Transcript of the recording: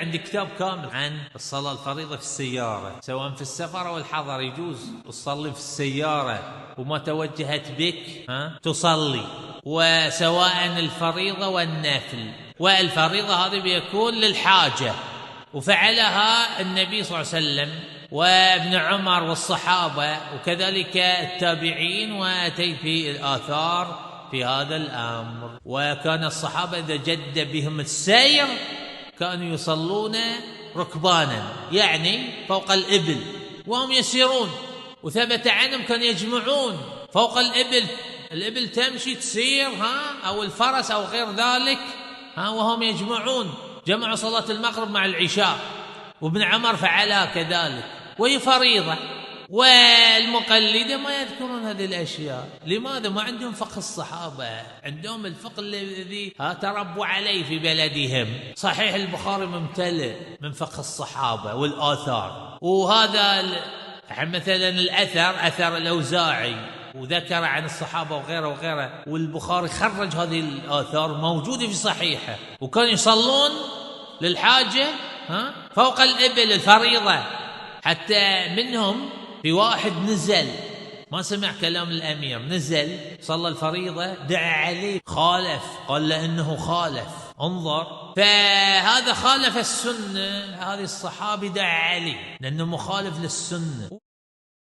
عندي كتاب كامل عن الصلاة الفريضة في السيارة، سواء في السفر أو الحضر يجوز تصلي في السيارة وما توجهت بك تصلي، وسواء الفريضة والنافل. والفريضة هذه بيكون للحاجة، وفعلها النبي صلى الله عليه وسلم وابن عمر والصحابة وكذلك التابعين، وأتيت في الآثار في هذا الأمر. وكان الصحابة إذا جد بهم السير كانوا يصلون ركبانا، يعني فوق الإبل وهم يسيرون، وثبت عنهم كانوا يجمعون فوق الإبل تمشي تسير أو الفرس أو غير ذلك وهم يجمعون، جمعوا صلاة المغرب مع العشاء، وابن عمر فعلها كذلك، وهي فريضة. والمقلدة ما يذكرون هذه الأشياء. لماذا؟ ما عندهم فقه الصحابة، عندهم الفقه الذي تربوا عليه في بلدهم. صحيح البخاري ممتلئ من فقه الصحابة والآثار، وهذا مثلا الأثر أثر الأوزاعي وذكر عن الصحابة وغيره وغيره، والبخاري خرج هذه الآثار موجودة في صحيحه، وكانوا يصلون للحاجة فوق الإبل الفريضة. حتى منهم في واحد نزل ما سمع كلام الأمير، نزل صلى الفريضة، دعا عليه، خالف، قال لأنه خالف، انظر، فهذا خالف السنة، هذا الصحابي دعا عليه لأنه مخالف للسنة.